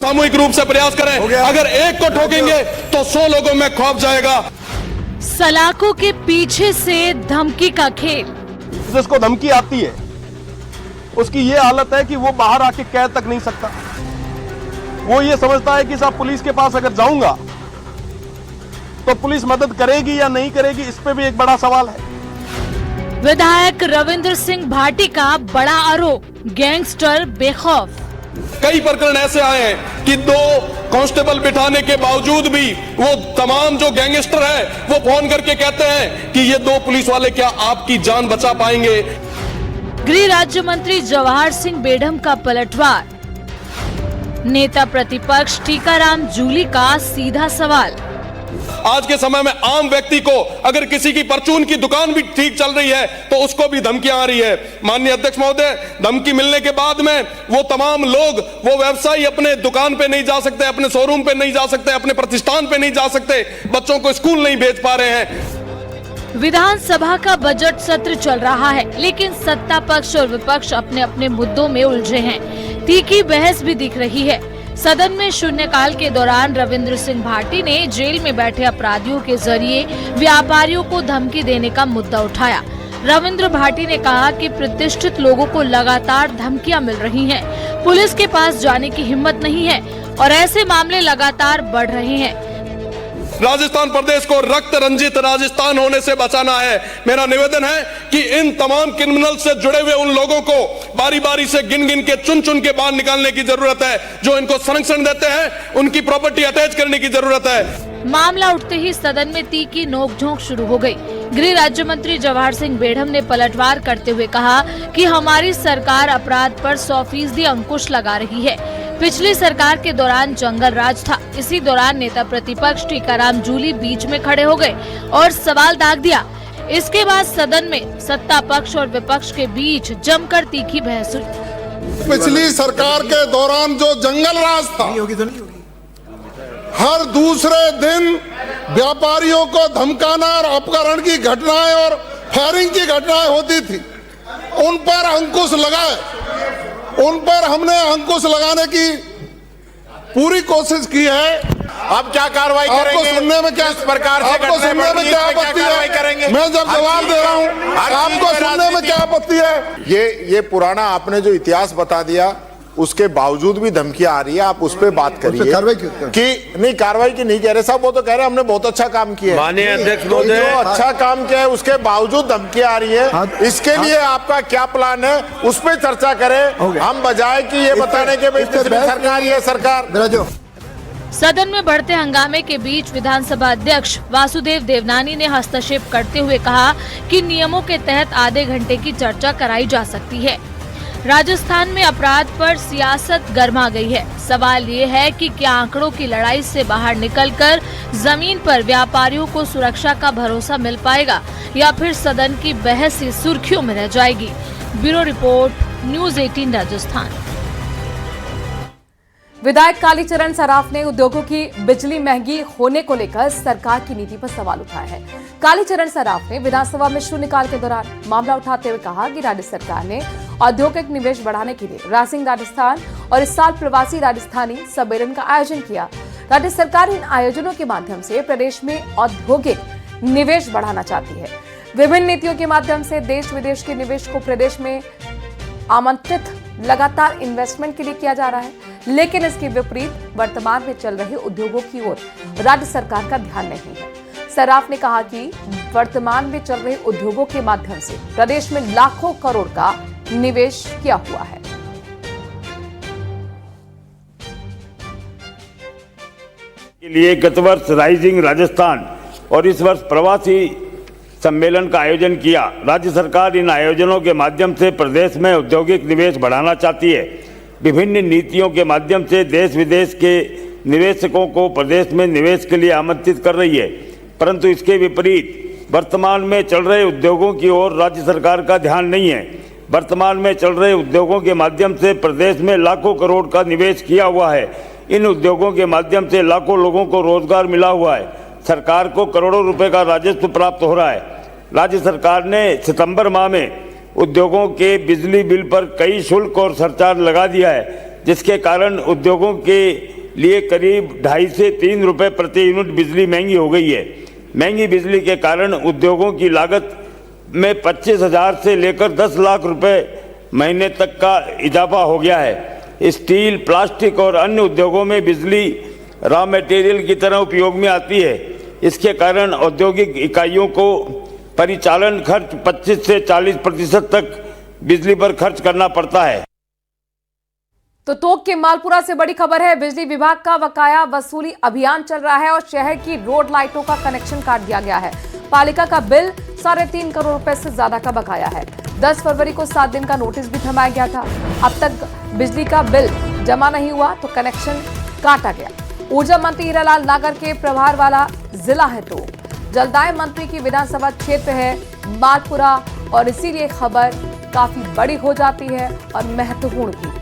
सामूहिक रूप से प्रयास करें। अगर एक को ठोकेंगे तो 100 लोगों में खौफ जाएगा। सलाखों के पीछे से धमकी का खेल। जिसको धमकी आती है उसकी ये हालत है कि वो बाहर आके कह तक नहीं सकता। वो ये समझता है कि साहब पुलिस के पास अगर जाऊंगा तो पुलिस मदद करेगी या नहीं करेगी, इस पे भी एक बड़ा सवाल है। विधायक रविंद्र सिंह भाटी का बड़ा आरोप, गैंगस्टर बेखौफ। कई प्रकरण ऐसे आए हैं कि 2 कांस्टेबल बिठाने के बावजूद भी वो तमाम जो गैंगस्टर है वो फोन करके कहते हैं कि ये 2 पुलिस वाले क्या आपकी जान बचा पाएंगे। गृह राज्य मंत्री जवाहर सिंह बेढ़म का पलटवार। नेता प्रतिपक्ष टीकाराम जूली का सीधा सवाल। आज के समय में आम व्यक्ति को अगर किसी की परचून की दुकान भी ठीक चल रही है तो उसको भी धमकियां आ रही है। माननीय अध्यक्ष महोदय, धमकी मिलने के बाद में वो तमाम लोग, वो व्यवसायी अपने दुकान पे नहीं जा सकते, अपने शोरूम पे नहीं जा सकते, अपने प्रतिष्ठान पे नहीं जा सकते, बच्चों को स्कूल नहीं भेज पा रहे हैं। विधानसभा का बजट सत्र चल रहा है, लेकिन सत्ता पक्ष और विपक्ष अपने अपने मुद्दों में उलझे हैं। तीखी बहस भी दिख रही है। सदन में शून्यकाल के दौरान रविंद्र सिंह भाटी ने जेल में बैठे अपराधियों के जरिए व्यापारियों को धमकी देने का मुद्दा उठाया। रविंद्र भाटी ने कहा कि प्रतिष्ठित लोगों को लगातार धमकियां मिल रही हैं, पुलिस के पास जाने की हिम्मत नहीं है और ऐसे मामले लगातार बढ़ रहे हैं। राजस्थान प्रदेश को रक्त रंजित राजस्थान होने से बचाना है। मेरा निवेदन है कि इन तमाम क्रिमिनल से जुड़े हुए उन लोगों को बारी बारी से गिन गिन के चुन चुन के बाहर निकालने की जरूरत है। जो इनको संरक्षण देते हैं उनकी प्रॉपर्टी अटैच करने की जरूरत है। मामला उठते ही सदन में तीखी नोकझोंक शुरू हो गई। गृह राज्य मंत्री जवाहर सिंह बेढ़म ने पलटवार करते हुए कहा कि हमारी सरकार अपराध पर 100% अंकुश लगा रही है। पिछली सरकार के दौरान जंगल राज था। इसी दौरान नेता प्रतिपक्ष टीकाराम जूली बीच में खड़े हो गए और सवाल दाग दिया। इसके बाद सदन में सत्ता पक्ष और विपक्ष के बीच जमकर तीखी बहस हुई। पिछली सरकार के दौरान जो जंगल राज था, हर दूसरे दिन व्यापारियों को धमकाना और अपहरण की घटनाएं और फायरिंग की घटनाएं होती थी। उन पर अंकुश लगाए, उन पर हमने अंकुश लगाने की पूरी कोशिश की है। अब क्या कार्रवाई करेंगे? आपको सुनने में क्या प्रकार से आपको सुनने में क्या आपत्ति है? मैं जब जवाब दे रहा हूँ, आपको सुनने में क्या आपत्ति है? ये पुराना आपने जो इतिहास बता दिया, उसके बावजूद भी धमकियां आ रही है। आप उस पर बात करिए कि नहीं, कार्रवाई की नहीं कह रहे साहब, वो तो कह रहे हमने बहुत अच्छा काम किया है। माननीय अध्यक्ष महोदय, जो अच्छा काम किया है उसके बावजूद धमकियां आ रही है। इसके लिए आपका क्या प्लान है, उस पर चर्चा करें। हम बजाय कि ये बताने के भाई सरकार ये सरकार। सदन में बढ़ते हंगामे के बीच विधानसभा अध्यक्ष वासुदेव देवनानी ने हस्तक्षेप करते हुए कहा कि नियमों के तहत आधे घंटे की चर्चा कराई जा सकती है। राजस्थान में अपराध पर सियासत गर्मा गई है। सवाल ये है कि क्या आंकड़ों की लड़ाई से बाहर निकलकर जमीन पर व्यापारियों को सुरक्षा का भरोसा मिल पाएगा या फिर सदन की बहस ही सुर्खियों में रह जाएगी। Bureau report, news 18 Rajasthan. विधायक कालीचरण सराफ ने उद्योगों की बिजली महंगी होने को लेकर सरकार की नीति पर सवाल उठाया है। कालीचरण सराफ ने विधानसभा में शून्यकाल के दौरान मामला उठाते हुए कहा कि राज्य सरकार ने औद्योगिक निवेश बढ़ाने के लिए रासिंग राजस्थान और इस साल प्रवासी राजस्थानी सम्मेलन का आयोजन किया। राज्य सरकार इन आयोजनों के माध्यम से प्रदेश में औद्योगिक निवेश बढ़ाना चाहती है। विभिन्न नीतियों के माध्यम से देश विदेश के निवेश को प्रदेश में आमंत्रित लगातार इन्वेस्टमेंट के लिए किया जा रहा है, लेकिन इसके विपरीत वर्तमान में चल रहे उद्योगों की ओर राज्य सरकार का ध्यान नहीं है। सराफ ने कहा कि वर्तमान में चल रहे उद्योगों के माध्यम से प्रदेश में लाखों करोड़ का निवेश किया हुआ है। के लिए गत वर्ष राइजिंग राजस्थान और इस वर्ष प्रवासी सम्मेलन का आयोजन किया। राज्य सरकार इन आयोजनों के माध्यम से प्रदेश में औद्योगिक निवेश बढ़ाना चाहती है। विभिन्न नीतियों के माध्यम से देश विदेश के निवेशकों को प्रदेश में निवेश के लिए आमंत्रित कर रही है, परंतु इसके विपरीत वर्तमान में चल रहे उद्योगों की ओर राज्य सरकार का ध्यान नहीं है। वर्तमान में चल रहे उद्योगों के माध्यम से प्रदेश में लाखों करोड़ का निवेश किया हुआ है। इन उद्योगों के माध्यम से लाखों लोगों को रोजगार मिला हुआ है। सरकार को करोड़ों रुपए का राजस्व प्राप्त हो रहा है। राज्य सरकार ने सितंबर माह में उद्योगों के बिजली बिल पर कई शुल्क और सरचार्ज लगा दिया है, जिसके कारण उद्योगों के लिए करीब 2.5 से 3 रुपए प्रति यूनिट बिजली महंगी हो गई है। महंगी बिजली के कारण उद्योगों की लागत में 25,000 से लेकर 10 लाख रुपए महीने तक का इजाफा हो गया है। स्टील, प्लास्टिक और अन्य उद्योगों में बिजली रॉ मटेरियल की तरह उपयोग में आती है। इसके कारण औद्योगिक इकाइयों को परिचालन खर्च 25 से 40% तक बिजली पर खर्च करना पड़ता है। तो टोंक के मालपुरा से बड़ी खबर है। बिजली विभाग का बकाया वसूली अभियान चल रहा है और शहर की रोड लाइटों का कनेक्शन काट दिया गया है। पालिका का बिल 3.5 करोड़ रुपए से ज्यादा का बकाया है। 10 फरवरी को 7 दिन का नोटिस भी थमाया गया था। अब तक बिजली का बिल जमा नहीं हुआ तो कनेक्शन काटा गया। ऊर्जा मंत्री हीरालाल नागर के प्रभार वाला जिला है तो जलदाय मंत्री की विधानसभा क्षेत्र है मालपुरा और इसीलिए खबर काफी बड़ी हो जाती है और महत्वपूर्ण भी।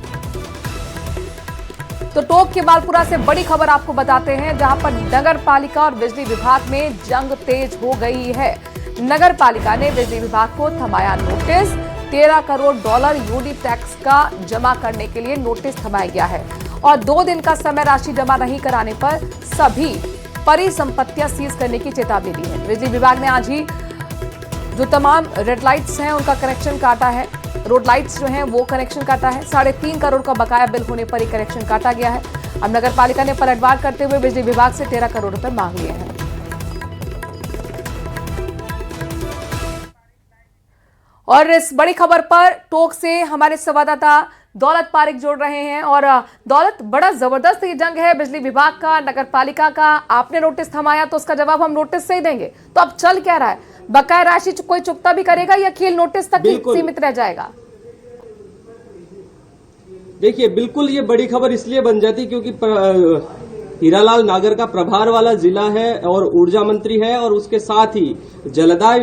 तो टोंक के मालपुरा से बड़ी खबर आपको बताते हैं, जहां पर नगर पालिका और बिजली विभाग में जंग तेज हो गई है। नगर पालिका ने बिजली विभाग को थमाया नोटिस। 13 करोड़ डॉलर यूडी टैक्स का जमा करने के लिए नोटिस थमाया गया है और 2 दिन का समय राशि जमा नहीं कराने पर सभी परिसंपत्तियां सीज करने की चेतावनी दी है। बिजली विभाग ने आज ही जो तमाम रेड लाइट्स हैं उनका कनेक्शन काटा है। रोड लाइट्स जो हैं वो कनेक्शन काटा है। 3.5 करोड़ का बकाया बिल होने पर ही कनेक्शन काटा गया है। अब नगर पालिका ने पलटवार करते हुए बिजली विभाग से 13 करोड़ रुपए मांग लिए हैं। और इस बड़ी खबर पर टोंक से हमारे संवाददाता दौलत पारिक जोड़ रहे हैं। और दौलत, बड़ा जबरदस्त ये जंग है बिजली विभाग का, नगर पालिका का। आपने नोटिस थमाया तो उसका जवाब हम नोटिस से ही देंगे, तो अब चल क्या रहा है? बकाया राशि कोई चुकता भी करेगा या खेल नोटिस तक ही सीमित रह जाएगा? देखिए, बिल्कुल ये बड़ी खबर इसलिए बन जाती क्योंकि हीरालाल नागर का प्रभार वाला जिला है और ऊर्जा मंत्री है और उसके साथ ही जलदाय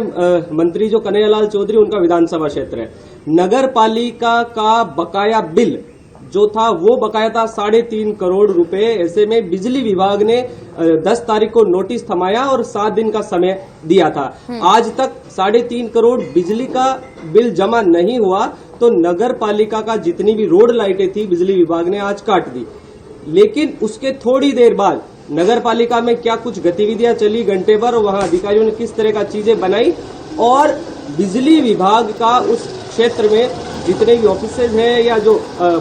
मंत्री जो कन्हैयालाल चौधरी उनका विधानसभा क्षेत्र है। नगर पालिका का बकाया बिल जो था वो बकाया था 3.5 करोड़ रुपए। ऐसे में बिजली विभाग ने 10 तारीख को नोटिस थमाया और 7 दिन का समय दिया था। आज तक 3.5 करोड़ बिजली का बिल जमा नहीं हुआ तो नगर पालिका का जितनी भी रोड लाइटें थी बिजली विभाग ने आज काट दी। लेकिन उसके थोड़ी देर बाद नगर पालिका में क्या कुछ गतिविधियां चली घंटे भर, वहां अधिकारियों ने किस तरह का चीजें बनाई और बिजली विभाग का उस क्षेत्र में जितने भी ऑफिसेज हैं या जो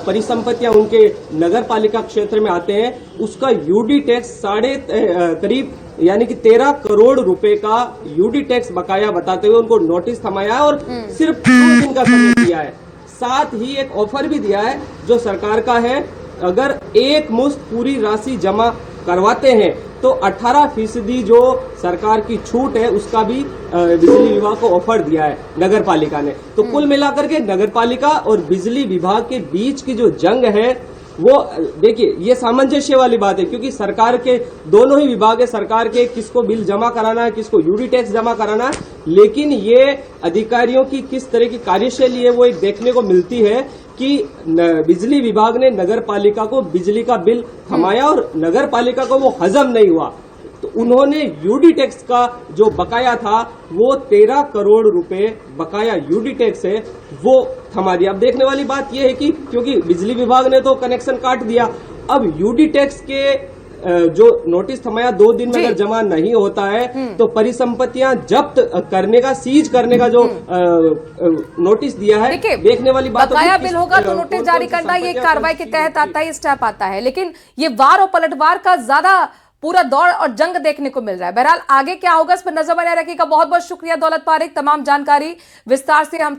परिसंपत्तियां उनके नगर पालिका क्षेत्र में आते हैं उसका यूडी टैक्स करीब यानी कि 13 करोड़ रुपए का यूडी टैक्स बकाया बताते हुए उनको नोटिस थमाया और सिर्फ 2 दिन का समय दिया है। साथ ही एक ऑफर भी दिया है जो सरकार का है, अगर एक मुश्त पूरी राशि जमा करवाते हैं तो 18% जो सरकार की छूट है उसका भी बिजली विभाग को ऑफर दिया है नगर पालिका ने। तो कुल मिलाकर के नगर पालिका और बिजली विभाग के बीच की जो जंग है वो देखिए ये सामंजस्य वाली बात है क्योंकि सरकार के दोनों ही विभाग है, सरकार के किसको बिल जमा कराना है, किसको यूडी टैक्स जमा कराना है, लेकिन ये अधिकारियों की किस तरह की कार्यशैली है वो एक देखने को मिलती है कि बिजली विभाग ने नगर पालिका को बिजली का बिल थमाया और नगर पालिका को वो हजम नहीं हुआ तो उन्होंने यूडी टैक्स का जो बकाया था वो 13 करोड़ रुपए बकाया यूडी टैक्स है वो थमा दिया। अब देखने वाली बात यह है कि क्योंकि बिजली विभाग ने तो कनेक्शन काट दिया, अब यूडी टैक्स के जो नोटिस थमाया 2 दिन में अगर जमा नहीं होता है तो परिसंपत्तियां जब्त करने का, सीज करने का जो नोटिस दिया है, देखने वाली बात बकाया बिल होगा तो नोटिस जारी करना ये कार्रवाई के तहत आता है, स्टेप आता है। लेकिन ये वार और पलटवार का ज्यादा पूरा दौर और जंग देखने को मिल रहा है। बहरहाल आगे क्या होगा इस पर नजर बनाए रखिएगा। बहुत बहुत शुक्रिया दौलत पारिक, तमाम जानकारी विस्तार से हम